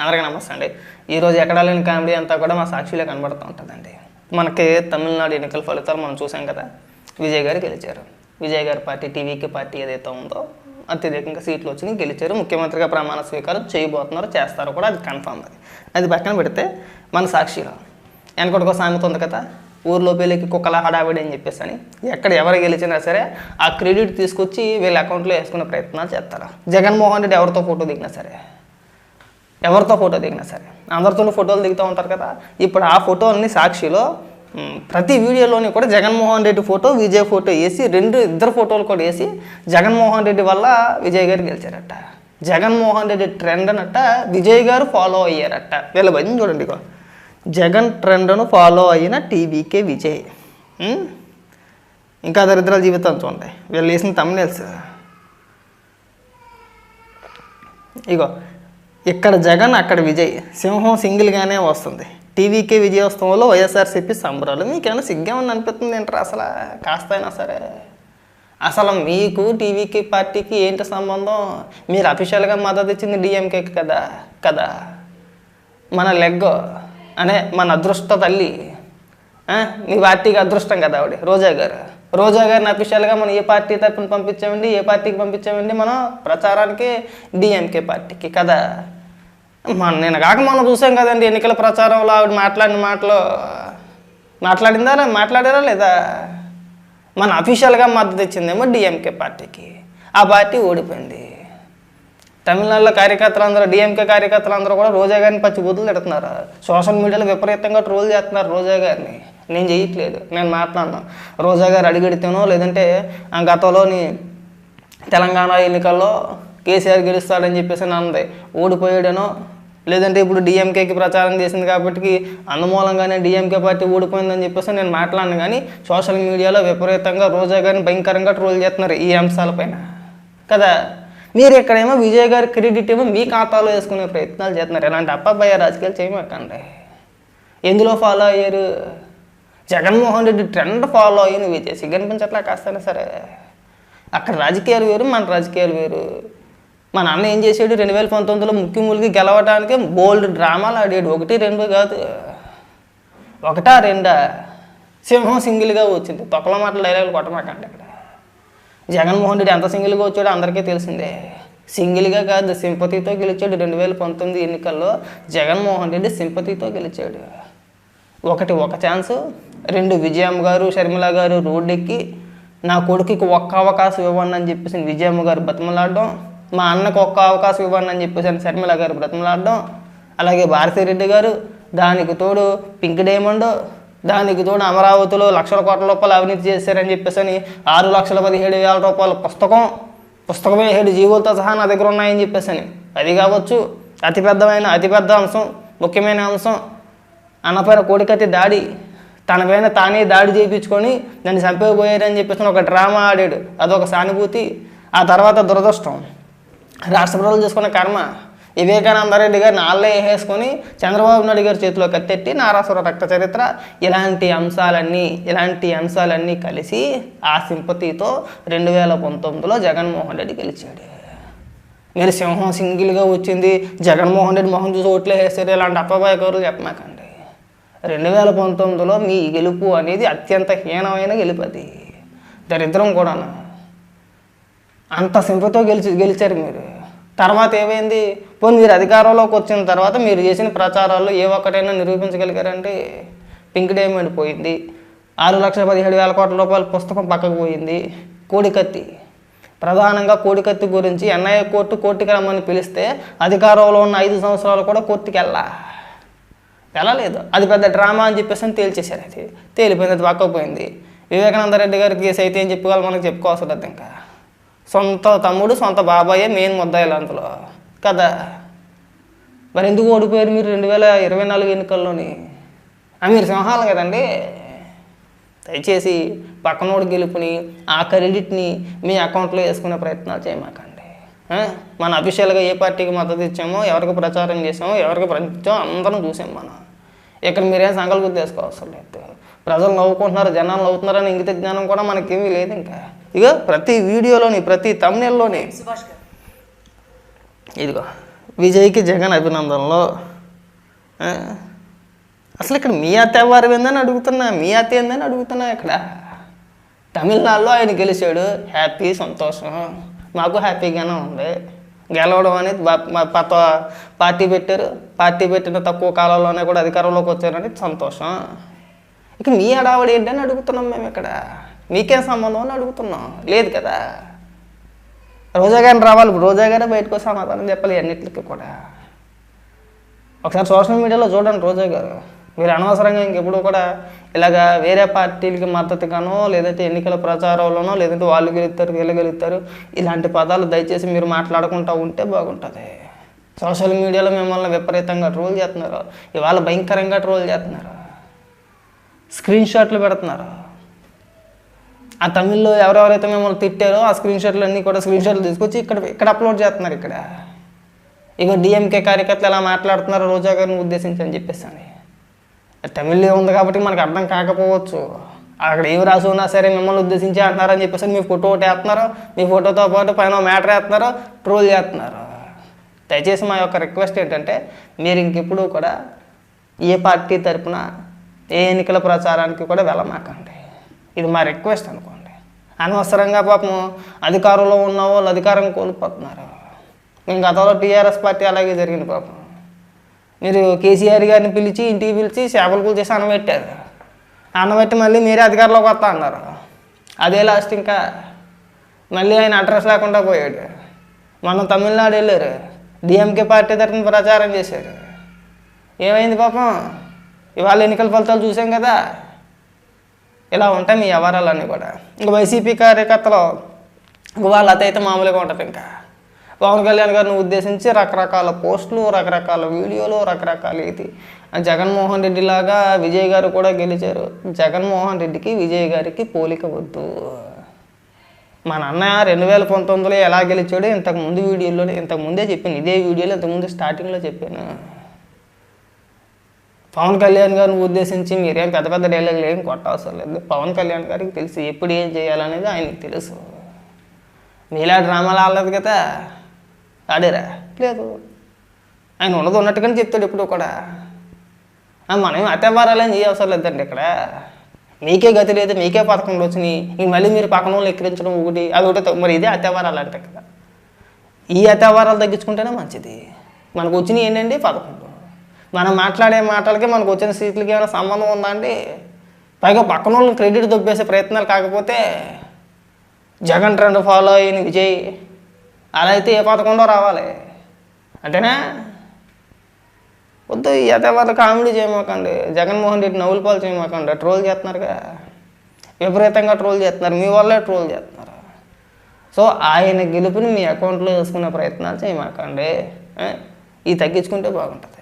అందరికీ నమస్తే అండి. ఈరోజు ఎక్కడా లేని కామెడీ అంతా కూడా మా సాక్షిలో కనబడుతూ ఉంటుందండి. మనకి తమిళనాడు ఎన్నికల ఫలితాలు మనం చూసాం కదా. విజయ్ గారు గెలిచారు. విజయ్ గారి పార్టీ టీవీకే పార్టీ ఏదైతే ఉందో అత్యధికంగా సీట్లు వచ్చినాయి, గెలిచారు. ముఖ్యమంత్రిగా ప్రమాణ స్వీకారం చేయబోతున్నారు, చేస్తారు కూడా, అది కన్ఫామ్. అది పక్కన పెడితే మన సాక్షిలో వెనకొక సామెత ఉంది కదా, ఊర్లో పెళ్ళికి కుక్కల హడావిడి అని చెప్పేసి అని. ఎక్కడ ఎవరు గెలిచినా సరే ఆ క్రెడిట్ తీసుకొచ్చి వీళ్ళ అకౌంట్లో వేసుకునే ప్రయత్నాలు చేస్తారు. జగన్మోహన్ రెడ్డి ఎవరితో ఫోటో దిగినా సరే అందరితో ఫోటోలు దిగుతూ ఉంటారు కదా. ఇప్పుడు ఆ ఫోటోల్ని సాక్షిలో ప్రతి వీడియోలోని కూడా జగన్మోహన్ రెడ్డి ఫోటో, విజయ్ ఫోటో వేసి ఇద్దరు ఫోటోలు కూడా వేసి జగన్మోహన్ రెడ్డి వల్ల విజయ్ గారు గెలిచారట. జగన్మోహన్ రెడ్డి ట్రెండ్ అనట విజయ్ గారు ఫాలో అయ్యారట. వీళ్ళ భయం చూడండి, జగన్ ట్రెండ్ను ఫాలో అయిన టీవీకే విజయ్. ఇంకా దరిద్రాల జీవితం చూడండి వీళ్ళు వేసిన తమ్నెల్స్. ఇక్కడ జగన్ అక్కడ విజయ్, సింహం సింగిల్గానే వస్తుంది. టీవీకే విజయోత్సవంలో వైఎస్ఆర్సీపీ సంబరాలు. మీకేమైనా సిగ్గేమని అనిపిస్తుంది ఏంటారు అసలు కాస్త అయినా సరే? అసలు మీకు టీవీకి పార్టీకి ఏంటి సంబంధం? మీరు అఫీషియల్గా మద్దతు ఇచ్చింది డిఎంకేకి కదా. మన లెగ్ అనే మన అదృష్ట తల్లి, మీ పార్టీకి అదృష్టం కదా ఆవిడ రోజా గారిని అఫీషియల్గా మనం ఏ పార్టీ తరఫున పంపించామండి, ఏ పార్టీకి పంపించామండి? మనం ప్రచారానికి డిఎంకే పార్టీకి కదా. నేను మనం చూసాం కదండి ఎన్నికల ప్రచారంలో ఆవిడ మాట్లాడిన మాటలు మాట్లాడారా లేదా? మన అఫీషియల్గా మద్దతు ఇచ్చిందేమో డిఎంకే పార్టీకి, ఆ పార్టీ ఓడిపోయింది. తమిళనాడులో కార్యకర్తలందరూ, డిఎంకే కార్యకర్తలందరూ కూడా రోజా గారిని పచ్చిబూతులు తిడుతున్నారు. సోషల్ మీడియాలో విపరీతంగా ట్రోల్ చేస్తున్నారు రోజా గారిని. నేను చేయట్లేదు, నేను మాట్లాడను. రోజా గారు అడిగడితేనో లేదంటే గతంలోని తెలంగాణ ఎన్నికల్లో కేసీఆర్ గెలుస్తాడని చెప్పేసి అన్నది, ఓడిపోయాడనో లేదంటే ఇప్పుడు డిఎంకేకి ప్రచారం చేసింది కాబట్టి అందుమూలంగానే డిఎంకే పార్టీ ఓడిపోయిందని చెప్పేసి నేను మాట్లాడను. కానీ సోషల్ మీడియాలో విపరీతంగా రోజా గారిని భయంకరంగా ట్రోల్ చేస్తున్నారు ఈ అంశాలపైన కదా. మీరు ఇక్కడేమో విజయ్ గారి క్రెడిట్ ఏమో మీ ఖాతాలో వేసుకునే ప్రయత్నాలు చేస్తున్నారు. ఇలాంటి అప్పబ్బయ్య రాజకీయాలు చేయమకండి. ఎందులో ఫాలో అయ్యారు? జగన్మోహన్ రెడ్డి ట్రెండ్ ఫాలో అయ్యి విజయ్ సిగ్గనిపించట్లా కాస్తైనా సరే. అక్కడ రాజకీయాలు వేరు, మన రాజకీయాలు వేరు. మా నాన్న ఏం చేసాడు 2019లో ముఖ్యమంత్రికి గెలవడానికి బోల్డ్ డ్రామాలు ఆడాడు. 1, 2 కాదు, 1, 2 సింహం సింగిల్గా వచ్చింది. తొక్కల మాటలు డైలాగులు కొట్టమాకండి. ఇక్కడ జగన్మోహన్ రెడ్డి ఎంత సింగిల్గా వచ్చాడో అందరికీ తెలిసిందే. సింగిల్గా కాదు, సింపతితో గెలిచాడు. 2019 ఎన్నికల్లో జగన్మోహన్ రెడ్డి సింపతితో గెలిచాడు. ఒక ఛాన్సు, 2 విజయమ్మ గారు, షర్మిల గారు రోడ్డెక్కి నా కొడుకుకి ఒక్క అవకాశం ఇవ్వండి అని చెప్పేసి విజయమ్మ గారు బతిమలాడడం, మా అన్నకు ఒక్క అవకాశం ఇవ్వండి అని చెప్పేసి షర్మిల గారు బ్రతిమలాడడం, అలాగే భారతిరెడ్డి గారు, దానికి తోడు పింక్ డైమండ్, దానికి తోడు అమరావతిలో లక్షల కోట్ల రూపాయలు అవినీతి చేశారని చెప్పేసి 6,17,000 రూపాయల పుస్తకం 7 జీవోలతో సహా నా దగ్గర ఉన్నాయని చెప్పేసి అది కావచ్చు. అతిపెద్ద అంశం, ముఖ్యమైన అంశం, అన్నపైన కోడికత్తి దాడి, తనపైన తానే దాడి చేయించుకొని దాన్ని చంపేయబోయారని చెప్పేసి ఒక డ్రామా ఆడాడు. అదొక సానుభూతి. ఆ తర్వాత దురదృష్టం, రాష్ట్ర ప్రజలు చేసుకున్న కర్మ, వివేకానంద రెడ్డి గారిని నాళ్ళే వేసుకొని చంద్రబాబు నాయుడు గారి చేతిలో కత్తెట్టి నారాసుర రక్త చరిత్ర, ఇలాంటి అంశాలన్నీ కలిసి ఆ సింపతితో 2019లో జగన్మోహన్ రెడ్డి గెలిచాడు. మీరు సింహం సింగిల్గా వచ్చింది, జగన్మోహన్ రెడ్డి మొహం చూసి ఓట్లే వేస్తారు, ఇలాంటి అప్పబాయ కౌరులు చెప్పమాకండి. 2019లో మీ గెలుపు అనేది అత్యంత హీనమైన గెలుపు. అది దరిద్రం కూడా. అంత సింపతితో గెలిచారు మీరు. తర్వాత ఏమైంది? పోనీ మీరు అధికారంలోకి వచ్చిన తర్వాత మీరు చేసిన ప్రచారాల్లో ఏ ఒక్కటైనా నిరూపించగలిగారంటే? పింక్ డైమండ్ పోయింది, 6,17,000 కోట్ల రూపాయల పుస్తకం పక్కకు పోయింది, కోడికత్తి, ప్రధానంగా కోడికత్తి గురించి ఎన్ఐఏ కోర్టుకి రమ్మని పిలిస్తే అధికారంలో ఉన్న 5 సంవత్సరాలు కూడా కోర్టుకి వెళ్ళలేదు. అది పెద్ద డ్రామా అని చెప్పేసి తేల్చేశారు. అది తేలిపోయింది, అది పక్కకు పోయింది. వివేకానంద రెడ్డి గారి కేసు అయితే ఏం చెప్పుకోవాలి, మనకు చెప్పుకోవాల్సి ఉంటుంది. ఇంకా సొంత తమ్ముడు, సొంత బాబాయే మెయిన్ ముద్దాయిలు అందులో కదా. మరి ఎందుకు ఓడిపోయారు మీరు 2024 ఎన్నికల్లోని? మీరు సింహాలు కదండి. దయచేసి పక్కనోడు గెలుపుని, ఆ క్రెడిట్ని మీ అకౌంట్లో వేసుకునే ప్రయత్నాలు చేయమాకండి. మన అఫీషియల్గా ఏ పార్టీకి మద్దతు ఇచ్చామో, ఎవరికి ప్రచారం చేసామో, ఎవరికి ప్రచారం అందరం చూసాం మనం. ఇక్కడ మీరేం సంకల్పం చేసుకోవాల్సిన లేదు. ప్రజలు నవ్వుకుంటున్నారు, జనాలు నవ్వుతున్నారని ఇంగిత జ్ఞానం కూడా మనకేమీ లేదు. ఇంకా ఇక ప్రతి వీడియోలోని, ప్రతి తమ్నెల్లోని ఇదిగో విజయ్కి జగన్ అభినందనలు. అసలు ఇక్కడ మీ అత్త ఎవరు ఏందని అడుగుతున్నా, మీ అత్త ఏందని అడుగుతున్నా. ఇక్కడ తమిళనాడులో ఆయన గెలిచాడు, హ్యాపీ, సంతోషం, మాకు హ్యాపీగానే ఉంది. గెలవడం అనేది పార్టీ పెట్టారు, పార్టీ పెట్టిన తక్కువ కాలంలోనే కూడా అధికారంలోకి వచ్చారని సంతోషం. ఇక మీ హడావడి ఏంటని అడుగుతున్నాం మేము. ఇక్కడ మీకేం సంబంధం అని అడుగుతున్నాం. లేదు కదా, రోజా గారిని రావాలి, రోజా గారే బయటకు సమాధానం చెప్పాలి అన్నిటికీ కూడా. ఒకసారి సోషల్ మీడియాలో చూడండి రోజా గారు. మీరు అనవసరంగా ఇంకెప్పుడు కూడా ఇలాగా వేరే పార్టీలకి మద్దతుగానో, లేదంటే ఎన్నికల ప్రచారంలోనో, లేదంటే వాళ్ళు గెలుస్తారు వీళ్ళు గెలుస్తారు ఇలాంటి పదాలు దయచేసి మీరు మాట్లాడుకుంటూ ఉంటే బాగుంటుంది. సోషల్ మీడియాలో మిమ్మల్ని విపరీతంగా ట్రోల్ చేస్తున్నారు. ఇవాళ భయంకరంగా ట్రోల్ చేస్తున్నారు, స్క్రీన్ షాట్లు పెడుతున్నారు. ఆ తమిళ్లో ఎవరెవరైతే మిమ్మల్ని తిట్టారో ఆ స్క్రీన్ షాట్లు అన్నీ కూడా స్క్రీన్ షాట్లు తీసుకొచ్చి ఇక్కడ అప్లోడ్ చేస్తున్నారు. ఇక్కడ ఇక డిఎంకే కార్యకర్తలు ఎలా మాట్లాడుతున్నారు రోజా గారిని ఉద్దేశించి అని చెప్పేసి అని. తమిళ్లో ఉంది కాబట్టి మనకు అర్థం కాకపోవచ్చు. అక్కడ ఏమి రాసి ఉన్నా సరే మిమ్మల్ని ఉద్దేశించి అంటున్నారని చెప్పేసి మీ ఫోటో ఒకటి వేస్తున్నారు, మీ ఫోటోతో పాటు పైన మ్యాటర్ వేస్తున్నారు, ట్రోల్ చేస్తున్నారు. దయచేసి మా యొక్క రిక్వెస్ట్ ఏంటంటే మీరు ఇంకెప్పుడు కూడా ఏ పార్టీ తరపున ఏ ఎన్నికల ప్రచారానికి కూడా వెళ్ళమాకండి. ఇది మా రిక్వెస్ట్ అనుకోండి. అనవసరంగా పాపం అధికారంలో ఉన్న వాళ్ళు అధికారం కోల్పోతున్నారు. మేము గతంలో టీఆర్ఎస్ పార్టీ అలాగే జరిగింది పాపం. మీరు కేసీఆర్ గారిని పిలిచి ఇంటికి పిలిచి చేపల కూల్ చేసి అన్నబెట్టారు. అన్నబెట్టి మళ్ళీ మీరే అధికారంలోకి వస్తా అన్నారు. అదే లాస్ట్ ఇంకా మళ్ళీ ఆయన అడ్రస్ లేకుండా పోయాడు. మనం తమిళనాడు వెళ్ళారు, డిఎంకే పార్టీ తరఫున ప్రచారం చేశారు. ఏమైంది పాపం, ఇవాళ ఎన్నికల ఫలితాలు చూసాం కదా. ఇలా ఉంటాయి మీ వ్యవహారాలన్నీ కూడా. ఇంకా వైసీపీ కార్యకర్తలు వాళ్ళ అతైతే మామూలుగా ఉంటుంది. ఇంకా పవన్ కళ్యాణ్ గారిని ఉద్దేశించి రకరకాల పోస్టులు, రకరకాల వీడియోలు, రకరకాల ఇది. జగన్మోహన్ రెడ్డి లాగా విజయ్ గారు కూడా గెలిచారు. జగన్మోహన్ రెడ్డికి విజయ్ గారికి పోలిక వద్దు. మా నాన్న 2019లో ఎలా గెలిచాడో ఇంతకుముందు వీడియోలోనే ఇంతకుముందే చెప్పాను. ఇదే వీడియోలో ఇంతకుముందు స్టార్టింగ్లో చెప్పాను. పవన్ కళ్యాణ్ గారిని ఉద్దేశించి మీరేం పెద్ద పెద్ద డైలాగులు ఏం కొట్టవసరం లేదు. పవన్ కళ్యాణ్ గారికి తెలుసు ఎప్పుడు ఏం చేయాలనేది ఆయనకి తెలుసు. మీలా డ్రామాలు ఆడలేదు కదా, ఆడారా? లేదు. ఆయన ఉన్నది ఉన్నట్టుగానే చెప్తాడు ఎప్పుడు కూడా. మనం అత్యవారాలని చేయవసరం లేదండి. ఇక్కడ మీకే గతి లేదు, మీకే 11 వచ్చినాయి. ఇంక మళ్ళీ మీరు పక్కన వాళ్ళు ఎక్కిరించడం ఒకటి అదొకటి. మరి ఇదే అత్యవారాలు అంటే కదా. ఈ అత్యవారాలు తగ్గించుకుంటేనే మంచిది. మనకు వచ్చినాయి ఏంటండి 11. మనం మాట్లాడే మాటలకి మనకు వచ్చిన సీట్లకి ఏమైనా సంబంధం ఉందా అండి? పైగా పక్కన వాళ్ళని క్రెడిట్ దొబ్బేసే ప్రయత్నాలు. కాకపోతే జగన్ ట్రెండ్ ఫాలో అయిన విజయ్ అలా అయితే ఏ 11 రావాలి అంటేనా? వద్దు, ఈ యథావాద కామెడీ చేయమాకండి. జగన్మోహన్ రెడ్డి నవ్వుల పాలు చేయమాకండి. ట్రోల్ చేస్తున్నారుగా, విపరీతంగా ట్రోల్ చేస్తున్నారు. మీ వల్లే ట్రోల్ చేస్తున్నారు. సో ఆయన గెలుపుని మీ అకౌంట్లో వేసుకునే ప్రయత్నాలు చేయమాకండి. ఇది తగ్గించుకుంటే బాగుంటుంది.